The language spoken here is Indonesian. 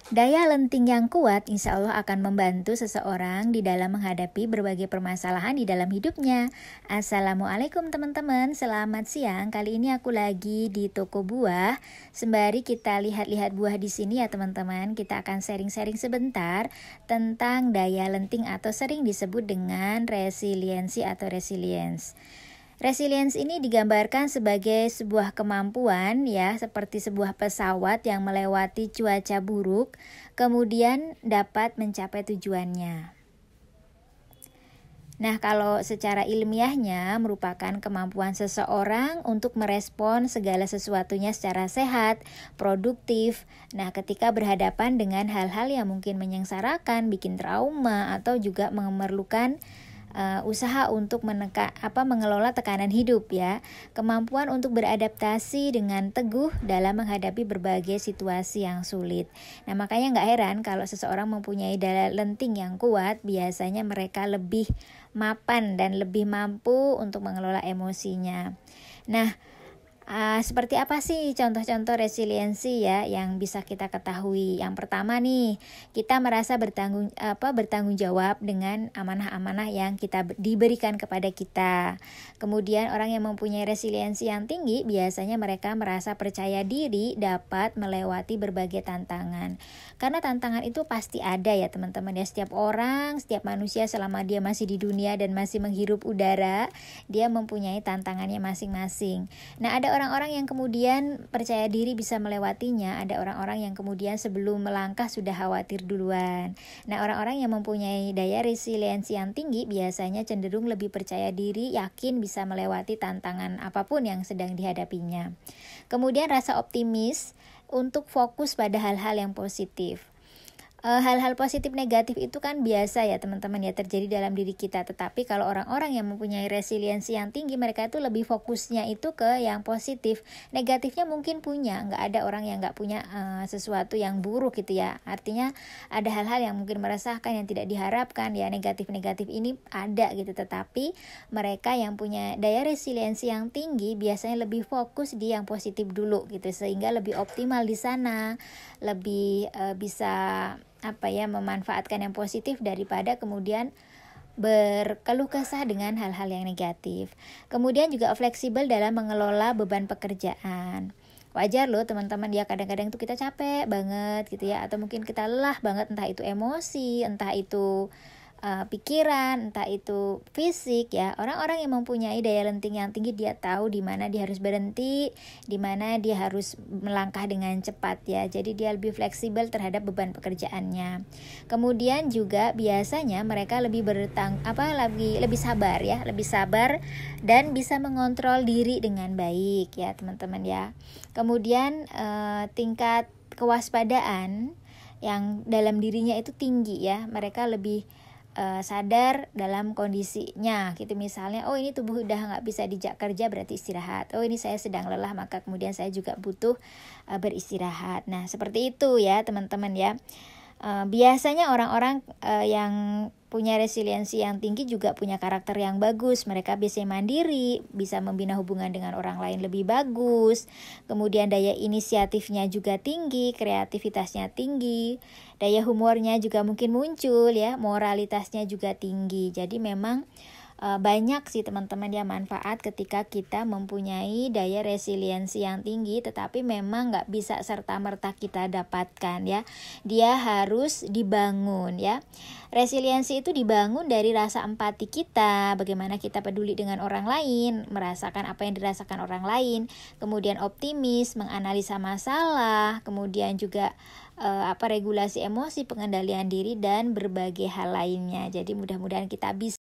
Daya lenting yang kuat insya Allah akan membantu seseorang di dalam menghadapi berbagai permasalahan di dalam hidupnya. Assalamualaikum teman-teman, selamat siang. Kali ini aku lagi di toko buah. Sembari kita lihat-lihat buah di sini ya teman-teman, kita akan sharing-sharing sebentar tentang daya lenting atau sering disebut dengan resiliensi atau resilience. Resilience ini digambarkan sebagai sebuah kemampuan ya, seperti sebuah pesawat yang melewati cuaca buruk, kemudian dapat mencapai tujuannya. Nah, kalau secara ilmiahnya merupakan kemampuan seseorang untuk merespon segala sesuatunya secara sehat, produktif. Nah, ketika berhadapan dengan hal-hal yang mungkin menyengsarakan, bikin trauma, atau juga memerlukan usaha untuk mengelola tekanan hidup ya. Kemampuan untuk beradaptasi dengan teguh dalam menghadapi berbagai situasi yang sulit. Nah, makanya nggak heran kalau seseorang mempunyai daya lenting yang kuat, biasanya mereka lebih mapan dan lebih mampu untuk mengelola emosinya. Nah, seperti apa sih contoh-contoh resiliensi ya yang bisa kita ketahui? Yang pertama nih, kita merasa bertanggung jawab dengan amanah-amanah yang diberikan kepada kita. Kemudian orang yang mempunyai resiliensi yang tinggi biasanya mereka merasa percaya diri dapat melewati berbagai tantangan. Karena tantangan itu pasti ada ya teman-teman ya, setiap orang, setiap manusia selama dia masih di dunia dan masih menghirup udara, dia mempunyai tantangannya masing-masing. Nah, ada orang-orang yang kemudian percaya diri bisa melewatinya, ada orang-orang yang kemudian sebelum melangkah sudah khawatir duluan. Nah, orang-orang yang mempunyai daya resiliensi yang tinggi biasanya cenderung lebih percaya diri, yakin bisa melewati tantangan apapun yang sedang dihadapinya. Kemudian rasa optimis untuk fokus pada hal-hal yang positif. Hal-hal positif negatif itu kan biasa ya teman-teman ya, terjadi dalam diri kita. Tetapi kalau orang-orang yang mempunyai resiliensi yang tinggi, mereka itu lebih fokusnya itu ke yang positif. Negatifnya mungkin punya, nggak ada orang yang nggak punya sesuatu yang buruk gitu ya. Artinya ada hal-hal yang mungkin meresahkan, yang tidak diharapkan ya, negatif-negatif ini ada gitu. Tetapi mereka yang punya daya resiliensi yang tinggi biasanya lebih fokus di yang positif dulu gitu, sehingga lebih optimal di sana, lebih bisa memanfaatkan yang positif daripada kemudian berkeluh kesah dengan hal-hal yang negatif. Kemudian juga fleksibel dalam mengelola beban pekerjaan. Wajar loh teman-teman ya, kadang-kadang tuh kita capek banget gitu ya, atau mungkin kita lelah banget, entah itu emosi, entah itu pikiran, entah itu fisik ya. Orang-orang yang mempunyai daya lenting yang tinggi, dia tahu di mana dia harus berhenti, di mana dia harus melangkah dengan cepat ya. Jadi dia lebih fleksibel terhadap beban pekerjaannya. Kemudian juga biasanya mereka lebih lebih sabar ya, lebih sabar dan bisa mengontrol diri dengan baik ya teman-teman ya. Kemudian tingkat kewaspadaan yang dalam dirinya itu tinggi ya. Mereka lebih sadar dalam kondisinya gitu. Misalnya, oh ini tubuh udah gak bisa dijak kerja, berarti istirahat. Oh ini saya sedang lelah, maka kemudian saya juga butuh beristirahat. Nah seperti itu ya teman-teman ya. Biasanya orang-orang yang punya resiliensi yang tinggi juga punya karakter yang bagus. Mereka biasanya mandiri, bisa membina hubungan dengan orang lain lebih bagus. Kemudian daya inisiatifnya juga tinggi, kreativitasnya tinggi, daya humornya juga mungkin muncul ya, moralitasnya juga tinggi. Jadi memang banyak sih teman-teman ya manfaat ketika kita mempunyai daya resiliensi yang tinggi, tetapi memang gak bisa serta-merta kita dapatkan ya. Dia harus dibangun ya. Resiliensi itu dibangun dari rasa empati kita, bagaimana kita peduli dengan orang lain, merasakan apa yang dirasakan orang lain, kemudian optimis, menganalisa masalah, kemudian juga regulasi emosi, pengendalian diri, dan berbagai hal lainnya. Jadi mudah-mudahan kita bisa